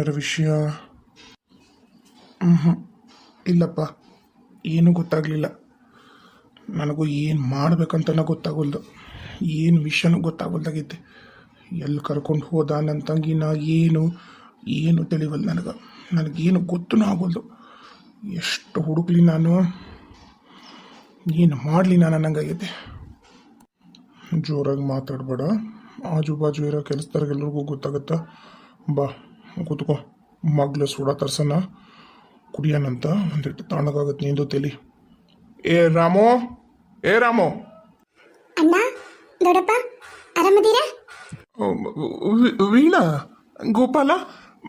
ಏನಾರ ವಿಷಯ? ಇಲ್ಲಪ್ಪ, ಏನೂ ಗೊತ್ತಾಗಲಿಲ್ಲ. ನನಗೂ ಏನು ಮಾಡ್ಬೇಕಂತನೂ ಗೊತ್ತಾಗಲ್ದು, ಏನು ವಿಷಯನೂ ಗೊತ್ತಾಗಲ್ದಾಗೈತೆ. ಎಲ್ಲಿ ಕರ್ಕೊಂಡು ಹೋದ ನನ್ನ ತಂಗಿನ ಏನು ತಿಳಿವಲ್ಲ ನನಗೇನು ಗೊತ್ತೂ ಆಗೋಲ್ದು. ಎಷ್ಟು ಹುಡುಕ್ಲಿ ನಾನು, ಏನು ಮಾಡಲಿ ನಾನು ಅನ್ನಂಗಾಗೈತೆ. ಜೋರಾಗಿ ಮಾತಾಡಬೇಡ, ಆಜು ಬಾಜು ಇರೋ ಕೆಲಸದವ್ರಿಗೆಲ್ರಿಗೂ ಗೊತ್ತಾಗತ್ತಾ. ಬಾ ಕೂತ್ಕೋ, ಮಗ್ಲ ಸೋಡಾ ತರ್ಸನ ಕುಡಿಯೋಣಂತ. ಒಂದಿಟ್ಟು ತಣ್ಣಗಾಗತ್ತೆ ನಿಂದು ತಲಿ. ಏ ರಾಮು ಅಣ್ಣ, ದೊಡ್ಡಪ್ಪ, ಆರಾಮದೀರಾ? ವೀಣಾ, ಗೋಪಾಲ,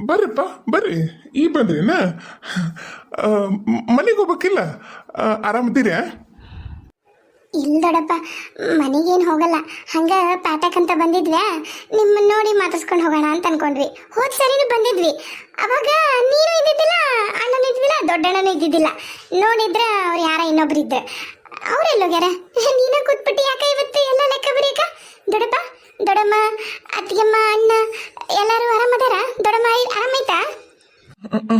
ಬರ್ರಿಪ್ಪ ಬರ್ರಿ. ಈ ಬಂದ್ರಿನ? ಮನೆಗೆ ಹೋಗ್ಬೇಕಿಲ್ಲ? ಆರಾಮದ್ದೀರಾ? ಇಲ್ಲ ದೊಡ್ಡಪ್ಪ, ಮನೆಗೇನು ಹೋಗಲ್ಲ. ಹಂಗೆ ಪ್ಯಾಟಕಂತ ಬಂದಿದ್ವಿ, ನಿಮ್ಮನ್ನ ನೋಡಿ ಮಾತಾಡ್ಸ್ಕೊಂಡು ಹೋಗೋಣ ಅಂತ ಅನ್ಕೊಂಡ್ವಿ. ಹೋದ್ ಸರಿನೂ ಬಂದಿದ್ವಿ, ಅವಾಗ ನೀನು ಇದ್ದಿದ್ದಿಲ್ಲ, ಅಣ್ಣನೂ ಇದ್ದಿದ್ದಿಲ್ಲ, ದೊಡ್ಡಣ್ಣನೂ ಇದ್ದಿದ್ದಿಲ್ಲ. ನೋಡಿದ್ರೆ ಅವ್ರು ಯಾರ ಇನ್ನೊಬ್ರು ಇದ್ರೆ, ಅವ್ರೆಲ್ಲೋಗ್ಯಾರ? ನೀನ ಕೂತ್ಬಿಟ್ಟು ಯಾಕೆ ಇವತ್ತು ಎಲ್ಲ ಲೆಕ್ಕ ಬರೀಕ? ದೊಡ್ಡಪ್ಪ, ದೊಡ್ಡಮ್ಮ, ಅತ್ತಿಗೆಮ್ಮ, ಅಣ್ಣ ಎಲ್ಲರೂ ಆರಾಮದಾರ? ದೊಡ್ಡಮ್ಮ ಆರಾಮೈತಾ?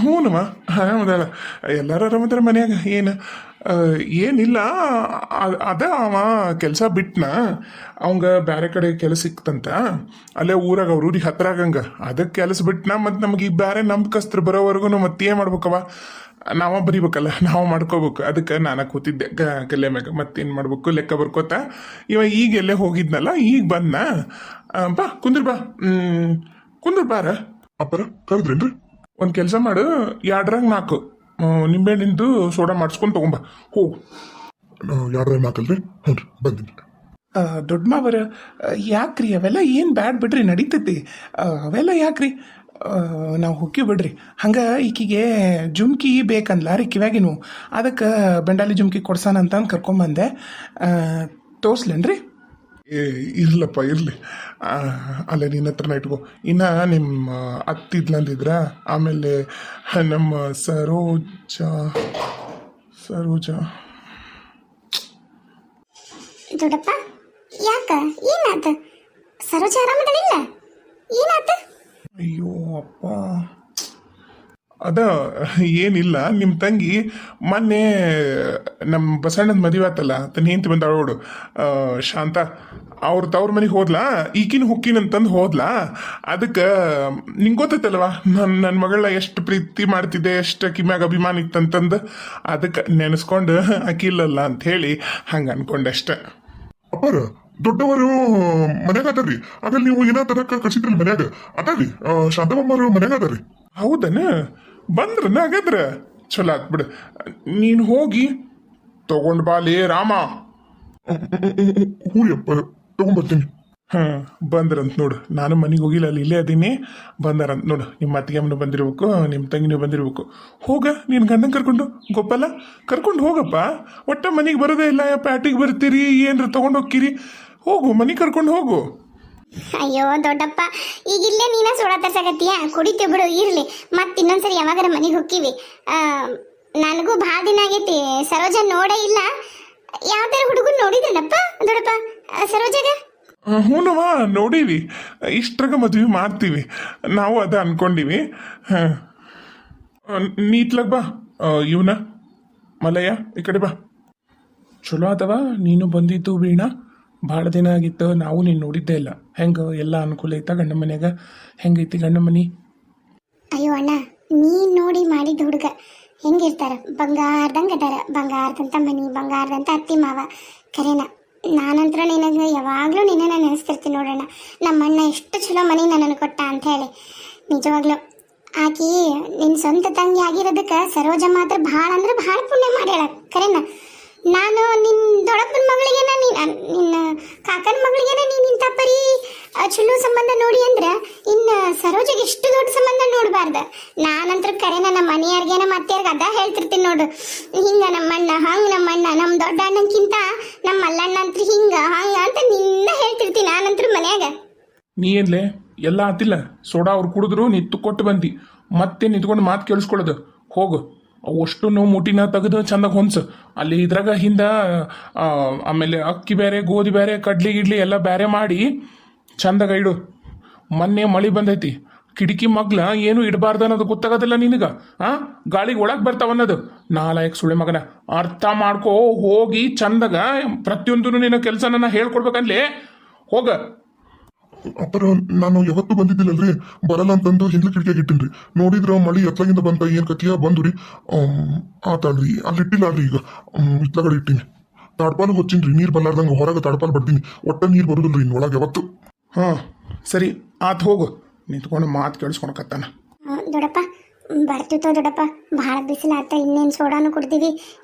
ಹ್ಞೂನಮ್ಮ, ಆರಾಮದಾಳ. ಎಲ್ಲರೂ ಆರಾಮದಾರ ಮನ್ಯಾಗ. ಏನಿಲ್ಲ, ಅದ ಅವ ಕೆಲಸ ಬಿಟ್ನ, ಅವಂಗ ಬೇರೆ ಕಡೆ ಕೆಲಸ ಸಿಕ್ತಂತ. ಅಲ್ಲೇ ಊರಾಗ ಅವ್ರ ಊರಿಗೆ ಹತ್ರ ಆಗಂಗ, ಅದಕ್ಕೆ ಕೆಲಸ ಬಿಟ್ನ. ಮತ್ತು ನಮಗೆ ಈ ಬೇರೆ ನಂಬಿಕಸ್ತ್ರ ಬರೋವರೆಗೂ ಮತ್ತೇನು ಮಾಡ್ಬೇಕವ, ನಾವ ಬರಿಬೇಕಲ್ಲ, ನಾವು ಮಾಡ್ಕೋಬೇಕು. ಅದಕ್ಕೆ ನಾನು ಕೂತಿದ್ದೆ ಕಲ್ಲೆ ಮ್ಯಾಗ, ಮತ್ತೇನು ಮಾಡ್ಬೇಕು ಲೆಕ್ಕ ಬರ್ಕೋತ. ಇವ ಈಗ ಎಲ್ಲೇ ಹೋಗಿದ್ನಲ್ಲ, ಈಗ ಬಂದ. ಬಾ ಕುಂದ್ರ, ಕುಂದ್ರ ಬಾರ. ಅಪ್ಪರ ಕರೆದ್ರೇನ್ರಿ? ಒಂದು ಕೆಲಸ ಮಾಡು, 2 4 ನಿಂಬೆಹಣ್ಣಿಂದು ಸೋಡಾ ಮಾಡಿಸ್ಕೊಂಡು ತಗೊಂಬ, ಹೋಗು. 2 4 ಹ್ಞೂ ರೀ, ಬಂದಿನಿ. ದೊಡ್ಡ ಮಾವರ, ಯಾಕ್ರಿ ಅವೆಲ್ಲ ಏನು ಬ್ಯಾಡ್ ಬಿಡ್ರಿ, ನಡೀತೈತಿ. ಅವೆಲ್ಲ ಯಾಕ್ರಿ, ನಾವು ಹೊಕ್ಕಿ ಬಿಡ್ರಿ. ಹಂಗೆ ಈಕಿಗೆ ಜುಮ್ಕಿ ಬೇಕಂದ್ಲ ರೀ ಕಿವ್ಯಾಗಿನೂ, ಅದಕ್ಕೆ ಬೆಂಡಾಲಿ ಜುಮ್ಕಿ ಕೊಡ್ಸಾನ ಅಂತ ಕರ್ಕೊಂಬಂದೆ. ತೋರ್ಸ್ಲೇನ್ರಿ? ಇರ್ಲಪ್ಪ ಇರ್ಲಿ, ಅಲ್ಲೇ ನಿನ್ನ ಹತ್ರನ ಇಟ್ಕೋ. ಇನ್ನು ನಿಮ್ಮ ಅತ್ತಿದ್ಲಂದಿದ್ರ, ಆಮೇಲೆ ನಮ್ಮ ಸರೋಜ ದೊಡ್ಡಪ್ಪ, ಯಾಕ ಏನಾತ? ಸರೋಜ ಆರಾಮದಳಿಲ್ಲ? ಏನಾತ? ಅಯ್ಯೋ ಅಪ್ಪ, ಅದ ಏನಿಲ್ಲ, ನಿಮ್ಮ ತಂಗಿ ಮೊನ್ನೆ ನಮ್ಮ ಬಸಣ್ಣನ ಮದುವೆ ಆತಲ್ಲ, ತನ್ನ ಹೆಂಡತಿ ಬಂದಾಳೋಡು ಶಾಂತ, ತವ್ರ ಮನೆಗೆ ಹೋದ್ಲಾ, ಈಗಿನ ಹುಕ್ಕಿನಂತಂದು ಹೋದ್ಲಾ. ಅದಕ್ಕೆ ನಿಂಗೆ ಗೊತ್ತೈತಲ್ವ ನನ್ನ ಮಗಳನ್ನ ಎಷ್ಟು ಪ್ರೀತಿ ಮಾಡ್ತಿದ್ದೆ, ಎಷ್ಟು ಆಕಿ ಮ್ಯಾಗ ಅಭಿಮಾನ ಇತ್ತಂತಂದು, ಅದಕ್ಕೆ ನೆನೆಸ್ಕೊಂಡು ಅಕ್ಕಿಲ್ಲಲ್ಲ ಅಂತ ಹೇಳಿ ಹಂಗೆ ಅನ್ಕೊಂಡೆ ಅಷ್ಟೆ. ಅಪ್ಪರ ದೊಡ್ಡವರು ಮನ್ಯಾಗ ಅದಾರ್ರಿ, ಆಮೇಲೆ ನೀವು ಏನ ತರಕ ಕಳ್ಸಿದ್ರಲ್ಲ ಮನ್ಯಾಗ ಅದಾರ್ರಿ, ಶಾಂತಮ್ಮರು ಮನ್ಯಾಗ ಅದಾರ್ರಿ. ಹೌದನ? ಬಂದ್ರನ? ಹಾಗಾದ್ರ ಚಲೋ ಆತ್ಬಿಡು. ನೀನು ಹೋಗಿ ತಗೊಂಡ್ ಬಾಲಿ ರಾಮ. ಹ್ಞೂ ಅಪ್ಪ, ತಗೊಂಡ್ಬರ್ತೀನಿ. ಬಂದ್ರಂತ ನೋಡು. ನಾನು ಮನೆಗೆ ಹೋಗಿಲ್ಲ, ಅಲ್ಲಿ ಇಲ್ಲೇ ಅದೀನಿ. ಬಂದಾರಂತ ನೋಡು. ನಿಮ್ಮ ಅತ್ತಿಗೆಮ್ಮನು ಬಂದಿರ್ಬೇಕು, ನಿಮ್ಮ ತಂಗಿನೂ ಬಂದಿರ್ಬೇಕು. ಹೋಗ, ನೀನು ಗಂಡನ ಕರ್ಕೊಂಡು, ಗೋಪಾಲ ಕರ್ಕೊಂಡು ಹೋಗಪ್ಪ. ಒಟ್ಟ ಮನೆಗೆ ಬರೋದೇ ಇಲ್ಲ, ಪ್ಯಾಟಿಗೆ ಬರ್ತೀರಿ, ಏನ್ರ ತಗೊಂಡು ಹೋಗ್ತೀರಿ. ಹೋಗು, ಮನೆಗೆ ಕರ್ಕೊಂಡು ಹೋಗು. ಅಯ್ಯೋ ದೊಡ್ಡಪ್ಪ, ಈಗ ಇಲ್ಲೇ ನೀನ ಸೋಡಾ ತರ್ಸಕತ್ತೀಯ, ಕುಡಿತೀವಿ ಬಿಡು, ಇರ್ಲಿ. ಮತ್ತೆ ಇನ್ನೊಂದ್ಸರಿ ಯಾವಾಗಾರ ಮನೆಗೆ ಹೋಗ್ತೀವಿ. ನನಗೂ ಭಾಳ ದಿನ ಆಗೈತಿ, ಸರೋಜ ನೋಡೇ ಇಲ್ಲ. ಯಾವ್ದಾರ ಹುಡುಗನ್ ನೋಡಿದ್ರಲ್ಲಪ್ಪ ದೊಡ್ಡಪ್ಪ ಸರೋಜಾಗ? ಹ್ಞೂನವ, ನೋಡೀವಿ. ಇಷ್ಟ್ರಾಗ ಮದ್ವೆ ಮಾಡ್ತೀವಿ ನಾವು, ಅದ ಅನ್ಕೊಂಡಿವಿ. ನೀತ್ಲಾಗ ಬಾ. ಇವನ ಮಲಯ್ಯ, ಈ ಕಡೆ ಬಾ. ಚಲೋ ಆತವ ನೀನು ಬಂದಿದ್ದು ವೀಣಾ. ಭಾಳ ದಿನ ಆಗಿತ್ತು, ನಾವು ನೀನು ನೋಡಿದ್ದೇ ಇಲ್ಲ. ಹೆಂಗೆ ಎಲ್ಲ ಅನುಕೂಲ ಐತಾ ಗಂಡ ಮನ್ಯಾಗ? ಹೆಂಗೈತಿ ಗಂಡ ಮನಿ? ಅಯ್ಯೋ ಅಣ್ಣ, ನೀನ್ ನೋಡಿ ಮಾಡಿದ ಹುಡುಗ ಹೆಂಗಿರ್ತಾರ, ಬಂಗಾರದಂಗೆ ಅದಾರ. ಬಂಗಾರದಂತ ಮನಿ, ಬಂಗಾರದಂತ ಅತ್ತಿ ಮಾವ. ಕರೆನ ನಾನಂತರ ನಿನಗೆ ಯಾವಾಗಲೂ ನಿನ್ನ ನೆನೆಸ್ತಿರ್ತೀನಿ ನೋಡೋಣ. ನಮ್ಮ ಅಣ್ಣ ಎಷ್ಟು ಚಲೋ ಮನಿ ನನ್ನನ್ನು ಕೊಟ್ಟ ಅಂತ ಹೇಳಿ. ನಿಜವಾಗ್ಲೂ ಆಕಿ ನಿನ್ನ ಸ್ವಂತ ತಂಗಿ ಆಗಿರೋದಕ್ಕೆ ಸರೋಜ ಮಾತ್ರ ಭಾಳ ಅಂದ್ರೆ ಭಾಳ ಪುಣ್ಯ ಮಾಡ್ಯಾಳ. ಕರೆನ ನಾನು ನಿನ್ನ ದೊಡ್ಡಪ್ಪನ ಮಗಳಿಗೇನ, ನಿನ್ನ ಕಾಕನ ಮಗಳಿಗೇನ ನೀನು ಇಂಥ ಪರಿ ಚಲೋ ಸಂಬಂಧ ನೋಡಿ ಅಂದ್ರೆ ಇನ್ನು ಸರೋಜಗೆ ಎಷ್ಟು ದೊಡ್ಡ ಸಂಬಂಧ ನೋಡಬಾರ್ದು. ನಾನಂತರ ಕರೆನ ನಮ್ಮ ಮನೆಯಾರ್ಗೇನ ಮತ್ತೆಯಾರ್ಗ ಅದ ಹೇಳ್ತಿರ್ತೀನಿ ನೋಡು. ಹಿಂಗ ನಮ್ಮಣ್ಣ ಹಂಗೆ, ನಮ್ಮಣ್ಣ ನಮ್ಮ ದೊಡ್ಡ ಅಣ್ಣಕ್ಕಿಂತ ನಮ್ಮ ಮಲ್ಲಣ್ಣ ಅಂತ ಹಿಂಗ ಹಂಗ ಅಂತ ನಿನ್ನ ಹೇಳ್ತಿರ್ತೀನಿ ನಾನಂತರ ಮನ್ಯಾಗ. ನೀ ಏನ್ಲೆ ಎಲ್ಲ ಆತಿಲ್ಲ, ಸೋಡಾ ಅವ್ರು ಕುಡಿದ್ರು ನಿತ್ತು ಕೊಟ್ಟು ಬಂದಿ, ಮತ್ತೆ ನಿಂತ್ಕೊಂಡು ಮಾತು ಕೇಳಿಸ್ಕೊಳ್ಳೋದು. ಹೋಗು, ಅಷ್ಟು ನೋವು ಮುಟ್ಟಿನ ತೆಗೆದು ಚಂದಾಗ ಹೊನ್ಸು. ಅಲ್ಲಿ ಇದ್ರಾಗ ಹಿಂದ ಆಮೇಲೆ ಅಕ್ಕಿ ಬೇರೆ, ಗೋಧಿ ಬೇರೆ, ಕಡ್ಲಿ ಗಿಡ್ಲಿ ಎಲ್ಲ ಬೇರೆ ಮಾಡಿ ಚಂದಾಗ ಇಡು. ಮೊನ್ನೆ ಮಳೆ ಬಂದೈತಿ, ಕಿಟಕಿ ಮಗ್ಲ ಏನು ಇಡಬಾರ್ದು ಅನ್ನೋದು ಗೊತ್ತಾಗೋದಿಲ್ಲ ನಿನಗ ಗಾಳಿಗೆ ಒಳಗೆ ಬರ್ತಾವ ಅನ್ನೋದು ನಾಲಾಯಕ್ ಸುಳೆ ಮಗನ ಅರ್ಥ ಮಾಡ್ಕೋ ಹೋಗಿ ಚಂದಗ ಪ್ರತಿಯೊಂದು ನಿನ್ನ ಕೆಲಸನ ಹೇಳ್ಕೊಡ್ಬೇಕನ್ಲಿ ಹೋಗ. ಅಪ್ಪರ ನಾನು ಯಾವತ್ತೂ ಬಂದಿದ್ದಿಲ್ಲಲ್ರಿ, ಬರಲ್ಲ ಅಂತಂದು ಹಿಂದ್ಲ ಕಿಟಕಿಯಾಗ ಇಟ್ಟಿನ್ರಿ. ನೋಡಿದ್ರ ಮಳಿ ಎತ್ಲಾಗಿಂದ ಬಂತ, ಏನ್ ಕತಿಯ ಬಂದ್ರಿ. ಆತಲ್ರಿ ಅಲ್ಲಿ ಇಟ್ಟಿಲ್ಲ ಈಗ ಇತ್ಲಗಡೆ ಇಟ್ಟಿನಿ. ತಾಡ್ಪಾಲು ಹೊಚ್ಚಿನ್ರಿ, ನೀರ್ ಬಲ್ಲಾರ್ದಂಗ ಹೊರಗೆ ತಾಡ್ಪಾಲು ಬಡ್ತೀನಿ. ಒಟ್ಟ ನೀರ್ ಬರುದಿಲ್ರಿ ಇನ್ ಒಳಗೆ ಯಾವತ್ತು. ಸರಿ ಆತ್ ಹೋಗು, ನಿಂತ್ಕೊಂಡು ಮಾತು ಕೇಳಿಸ್ಕೊಳಕತ್ತಾನ. ದೊಡ್ಡಪ್ಪ ಬರ್ತಿತ್ತೋ ದೊಡ್ಡಪ್ಪ, ಭಾಳ ಬಿಸಿಲಾತ, ಇನ್ನೇನು ಸೋಡಾನು ಕುಡ್ತೀವಿ.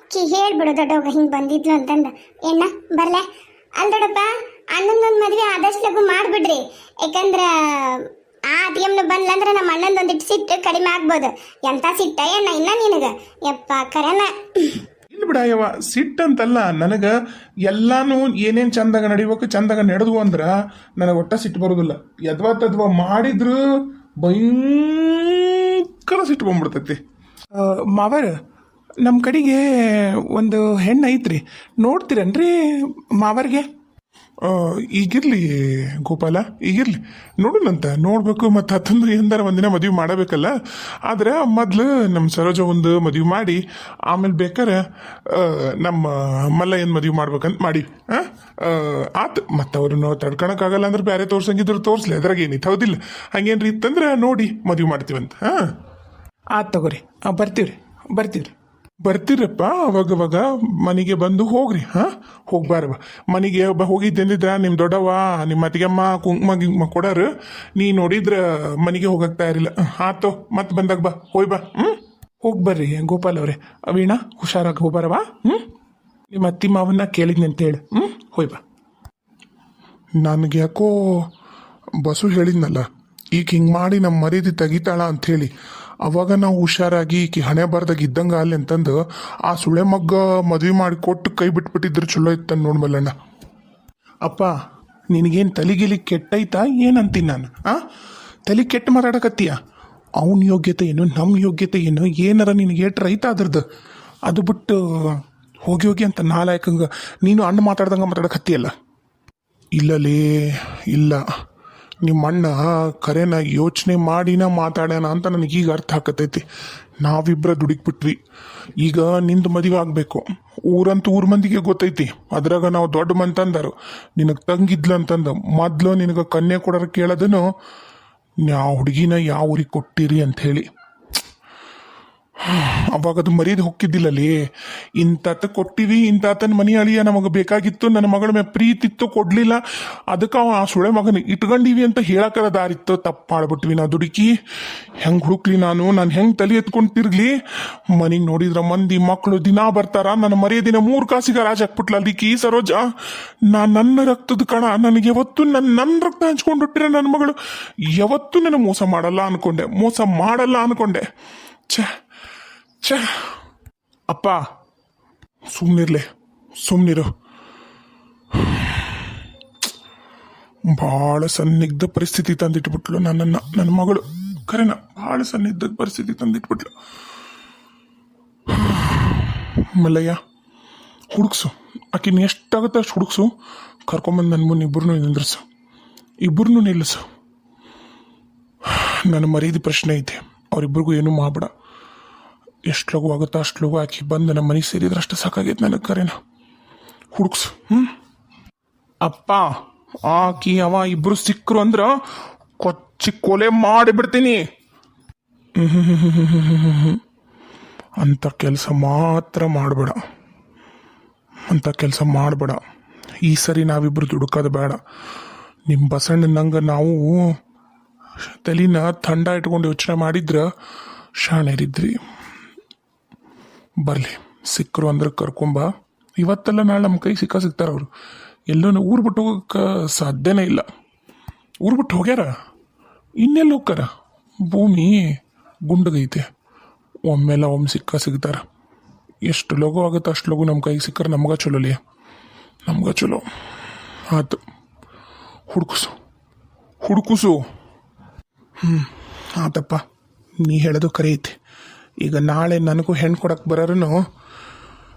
ಹೇಳ್ಬಿಡು ದೊಡ್ಡವಾಗ ಹಿಂಗೆ ಬಂದಿದ್ಲು ಅಂತಂದ. ಎಣ್ಣ ಬರ್ಲೆ ಅಲ್ಲಿ ದೊಡ್ಡಪ್ಪ, ಅಣ್ಣಂದೊಂದು ಮದ್ವೆ ಆದಷ್ಟು ಲಗು ಮಾಡಿಬಿಡ್ರಿ. ಯಾಕಂದ್ರೆ ಆ ಅತಿಯಮ್ನ ಬಂದ್ಲಂದ್ರೆ ನಮ್ಮ ಅಣ್ಣಂದೊಂದಿಟ್ಟು ಸಿಟ್ಟು ಕಡಿಮೆ ಆಗ್ಬೋದು. ಎಂಥ ಸಿಟ್ಟ ಎಣ್ಣ ಇನ್ನ ನಿನಗೆ ಯಪ್ಪ ಕರೆನ. ಇಲ್ಲ ಬಿಡ ಯವ್ವ, ಸಿಟ್ಟಂತಲ್ಲ ನನಗೆ. ಎಲ್ಲಾನು ಏನೇನು ಚಂದಾಗ ನಡಿಬೇಕು ಚಂದಾಗ ನಡೆದ್ವು ಅಂದ್ರೆ ನನಗೆ ಒಟ್ಟ ಸಿಟ್ಟು ಬರೋದಿಲ್ಲ. ಯದ್ವಾ ಮಾಡಿದ್ರು ಭಯಂಕರ ಸಿಟ್ಟು ಬಂದ್ಬಿಡ್ತೈತಿ. ಮಾವರ ನಮ್ಮ ಕಡೆಗೆ ಒಂದು ಹೆಣ್ಣು ಐತ್ರಿ, ನೋಡ್ತೀರನ್ರಿ ಮಾವರ್ಗೆ? ಈಗಿರ್ಲಿ ಗೋಪಾಲ, ಈಗಿರ್ಲಿ ನೋಡೋಣಂತ. ನೋಡ್ಬೇಕು ಮತ್ತು ಹತ್ತಂದ್ರೆ ಎಂದಾರ ಒಂದಿನ ಮದುವೆ ಮಾಡಬೇಕಲ್ಲ. ಆದ್ರೆ ಮೊದ್ಲು ನಮ್ಮ ಸರೋಜ ಒಂದು ಮದುವೆ ಮಾಡಿ ಆಮೇಲೆ ಬೇಕಾರೆ ನಮ್ಮ ಮಲ್ಲಯ್ಯನ ಮದುವೆ ಮಾಡ್ಬೇಕಂತ ಮಾಡಿ ಆತು. ಮತ್ತು ಅವ್ರನ್ನ ತಡ್ಕೊಳಕ್ಕಾಗಲ್ಲ ಅಂದ್ರೆ ಬೇರೆ ತೋರ್ಸಂಗಿದ್ರು ತೋರಿಸ್ಲಿ, ಅದ್ರಾಗ ಏನಿತ್ತು ಹೌದಿಲ್ಲ? ಹಂಗೇನ್ರಿ ಇತ್ತಂದ್ರೆ ನೋಡಿ ಮದುವೆ ಮಾಡ್ತೀವಂತ. ಆತು ತಗೋರಿ, ಬರ್ತೀವ್ರಿ. ಬರ್ತೀರಪ್ಪ ಅವಾಗವಾಗ ಮನೆಗೆ ಬಂದು ಹೋಗ್ರಿ. ಹೋಗ್ಬಾರವ ಮನೆಗೆ ಹೋಗಿದ್ದಂದಿದ್ರ ನಿಮ್ಮ ದೊಡ್ಡವ್ವ ನಿಮ್ಮ ಅತ್ತಿಗೆಮ್ಮ ಕುಂಕುಮ ಗಿಂಕುಮ ಕೊಡೋರು, ನೀ ನೋಡಿದ್ರ ಮನೆಗೆ ಹೋಗಕ್ಕೆ ತಯಾರಿಲ್ಲ. ಆತೋ ಮತ್ತೆ ಬಂದಾಗ ಬಾ, ಹೋಯ್ ಬಾ. ಹೋಗಿ ಬರ್ರಿ ಗೋಪಾಲ್ ಅವ್ರೆ. ವೀಣಾ ಹುಷಾರಾಗಿ ಹೋಗ್ಬಾರವಾ? ನಿಮ್ಮ ಅತ್ತಿ ಮಾವನ್ನ ಕೇಳಿದ್ನಿ ಅಂತೇಳಿ. ಹೋಯ್ ಬಾ. ನನಗೆ ಯಾಕೋ ಬಸು ಹೇಳಿದ್ನಲ್ಲ, ಈಗ ಹಿಂಗೆ ಮಾಡಿ ನಮ್ಮ ಮರ್ಯಾದೆ ತೆಗಿತಾಳ ಅಂಥೇಳಿ, ಅವಾಗ ನಾವು ಹುಷಾರಾಗಿ ಈಕಿ ಹಣೆ ಬರ್ದಾಗ ಇದ್ದಂಗ ಅಲ್ಲಿ ಅಂತಂದು ಆ ಸುಳೆ ಮಗ್ಗ ಮದುವೆ ಮಾಡಿ ಕೊಟ್ಟು ಕೈ ಬಿಟ್ಬಿಟ್ಟಿದ್ರು ಚಲೋ ಇತ್ತಂದು ನೋಡ್ಮಲ್ಲಣ್ಣ. ಅಪ್ಪ ನಿನಗೇನು ತಲೆಗಿಲಿ ಕೆಟ್ಟೈತಾ ಏನಂತೀನಿ ನಾನು? ತಲೆ ಕೆಟ್ಟ ಮಾತಾಡಕತ್ತೀಯ? ಅವನ ಯೋಗ್ಯತೆ ಏನು ನಮ್ಮ ಯೋಗ್ಯತೆ ಏನು ಏನಾರ ನಿನಗೆ ಏಟ್ ರೈತ ಅದ್ರದ್ದು. ಅದು ಬಿಟ್ಟು ಹೋಗಿ ಅಂತ ನಾಲಾಯಕಂಗ ನೀನು ಅಣ್ಣ ಮಾತಾಡ್ದಂಗೆ ಮಾತಾಡಕತ್ತೀಯಲ್ಲ. ಇಲ್ಲಲೇ ಇಲ್ಲ, ನಿಮ್ಮ ಅಣ್ಣ ಕರೆನ ಯೋಚನೆ ಮಾಡಿನ ಮಾತಾಡ್ಯಾನ ಅಂತ ನನಗೀಗ ಅರ್ಥ ಆಕತೈತಿ. ನಾವಿಬ್ಬರ ದುಡುಕ್ಬಿಟ್ವಿ. ಈಗ ನಿಂದು ಮದುವೆ ಆಗಬೇಕು. ಊರಂತೂ ಊರ್ ಮಂದಿಗೆ ಗೊತ್ತೈತಿ. ಅದ್ರಾಗ ನಾವು ದೊಡ್ಡ ಮಂತಂದರು ನಿನಗೆ ತಂಗಿದ್ಲ ಅಂತಂದು ಮೊದ್ಲು ನಿನಗೆ ಕನ್ಯೆ ಕೊಡೋರು ಕೇಳೋದನು ಯಾವ ಹುಡುಗಿನ ಯಾವ ಊರಿಗೆ ಕೊಟ್ಟಿರಿ ಅಂತ ಹೇಳಿ. ಅವಾಗ ಅದು ಮರ್ಯಾದೆ ಹೊಕ್ಕಿದ್ದಿಲ್ಲಲ್ಲಿ. ಇಂತಾತ ಕೊಟ್ಟಿವಿ, ಇಂತಾತನ ಮನಿ ಅಳಿಯ ನಮಗೆ ಬೇಕಾಗಿತ್ತು, ನನ್ನ ಮಗಳ ಮೇಲೆ ಪ್ರೀತಿತ್ತು ಕೊಡ್ಲಿಲ್ಲ, ಅದಕ್ಕೆ ಆ ಸುಳೆ ಮಗನ ಇಟ್ಕೊಂಡಿವಿ ಅಂತ ಹೇಳಕ್ಕರ ದಾರಿತ್ತು. ತಪ್ಪು ಮಾಡ್ಬಿಟ್ವಿ ನಾ ದುಡುಕಿ. ಹೆಂಗೆ ಹುಡುಕ್ಲಿ ನಾನು ಹೆಂಗೆ ತಲೆ ಎತ್ಕೊಂಡು ತಿರ್ಗ್ಲಿ? ಮನೆಗೆ ನೋಡಿದ್ರ ಮಂದಿ ಮಕ್ಕಳು ದಿನಾ ಬರ್ತಾರ, ನನ್ನ ಮರ್ಯಾದಿನ 3 ಕಾಸಿಗೆ ರಾಜ ಹಾಕ್ಬಿಟ್ಲ ಅಲ್ಲಿಕಿ ಸರೋಜ. ನನ್ನ ರಕ್ತದ ಕಣ, ನನಗೆ ಯಾವತ್ತು ನನ್ನ ರಕ್ತ ಹಂಚ್ಕೊಂಡ್ಬಿಟ್ರೆ ನನ್ನ ಮಗಳು ಯಾವತ್ತೂ ನನಗೆ ಮೋಸ ಮಾಡಲ್ಲ ಅನ್ಕೊಂಡೆ. ಛ ಅಪ್ಪ ಸುಮ್ಮನಿರು. ಭಾಳ ಸನ್ನಿಗ್ಧ ಪರಿಸ್ಥಿತಿ ತಂದಿಟ್ಬಿಟ್ಲು ನನ್ನ ಮಗಳು. ಕರೆನ ಭಾಳ ಸನ್ನಿಗ್ಧ ಪರಿಸ್ಥಿತಿ ತಂದಿಟ್ಬಿಟ್ಲು. ಮಲ್ಲಯ್ಯ ಹುಡುಕ್ಸು, ಆಕಿನ ಎಷ್ಟಾಗುತ್ತೆ ಅಷ್ಟು ಹುಡುಕ್ಸು, ಕರ್ಕೊಂಬಂದು ನನ್ನ ಮುನ್ನ ಇಬ್ಬರನ್ನೂ ನಿಲ್ಲಿಸು. ನನ್ನ ಮರ್ಯಾದೆ ಪ್ರಶ್ನೆ ಐತೆ, ಅವರಿಬ್ಬರಿಗೂ ಏನೂ ಮಾಡಬೇಡ. ಎಷ್ಟು ಲಗು ಆಗುತ್ತಾ ಅಷ್ಟು ಲಗು ಆಕಿ ಬಂದು ನಮ್ಮ ಮನೆಗೆ ಸೇರಿದ್ರೆ ಅಷ್ಟು ಸಾಕಾಗೈತೆ ನನಗೆ. ಕರೆನ ಹುಡುಕ್ಸು. ಅಪ್ಪ ಆಕಿ ಅವ ಇಬ್ರು ಸಿಕ್ಕರು ಅಂದ್ರೆ ಕೊಚ್ಚಿ ಕೊಲೆ ಮಾಡಿಬಿಡ್ತೀನಿ. ಅಂಥ ಕೆಲಸ ಮಾತ್ರ ಮಾಡಬೇಡ. ಈ ಸರಿ ನಾವಿಬ್ರು ದುಡುಕೋದು ಬೇಡ. ನಿಮ್ಮ ಬಸಣ್ಣನಂಗೆ ನಾವು ತಲೆನ ಥಂಡ ಇಟ್ಕೊಂಡು ಯೋಚನೆ ಮಾಡಿದ್ರೆ ಶಾಣೆರಿದ್ರಿ. ಬರಲಿ, ಸಿಕ್ಕರು ಅಂದ್ರೆ ಕರ್ಕೊಂಬ. ಇವತ್ತೆಲ್ಲ ನಾಳೆ ನಮ್ಮ ಕೈ ಸಿಗ್ತಾರ ಅವರು. ಎಲ್ಲೂ ಊರು ಬಿಟ್ಟು ಹೋಗೋಕ್ಕೆ ಸಾಧ್ಯನೇ ಇಲ್ಲ. ಊರು ಬಿಟ್ಟು ಹೋಗ್ಯಾರ, ಇನ್ನೆಲ್ಲಿ ಹೋಗ್ತಾರ? ಭೂಮಿ ಗುಂಡಗೈತೆ, ಒಮ್ಮೆಲ್ಲ ಸಿಗ್ತಾರ. ಎಷ್ಟು ಲಗು ಆಗುತ್ತೆ ಅಷ್ಟು ಲಗು ನಮ್ಮ ಕೈಗೆ ಸಿಕ್ಕರೆ ನಮ್ಗೆ ಚಲೋ. ಆಯ್ತು, ಹುಡುಕುಸು. ಆತಪ್ಪ, ನೀ ಹೇಳೋದು ಕರೆ ಐತಿ. ಈಗ ನಾಳೆ ನನಗೂ ಹೆಣ್ಣು ಕೊಡಕ್ಕೆ ಬರೋರು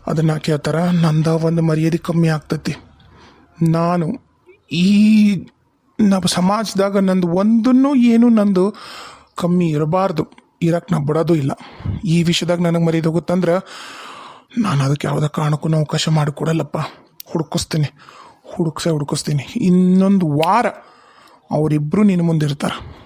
ಅದನ್ನು ಕೇಳ್ತಾರ. ನಂದ ಒಂದು ಮರ್ಯಾದೆ ಕಮ್ಮಿ ಆಗ್ತೈತಿ. ನಾನು ಈ ನಮ್ಮ ಸಮಾಜದಾಗ ನಂದು ಒಂದನ್ನು ಏನು ನಂದು ಕಮ್ಮಿ ಇರಬಾರ್ದು, ಇರಕ್ಕೆ ನಾ ಬಿಡೋದು ಇಲ್ಲ. ಈ ವಿಷಯದಾಗ ನನಗೆ ಮರ್ಯಾದೆ ಹೋಗುತ್ತಂದ್ರೆ ನಾನು ಅದಕ್ಕೆ ಯಾವುದೇ ಕಾರಣಕ್ಕೂ ಅವಕಾಶ ಮಾಡಿಕೊಡಲ್ಲಪ್ಪ. ಹುಡುಕಿಸ್ತೀನಿ. ಇನ್ನೊಂದು ವಾರ ಅವರಿಬ್ಬರು ನಿನ್ನ ಮುಂದೆ ಇರ್ತಾರೆ.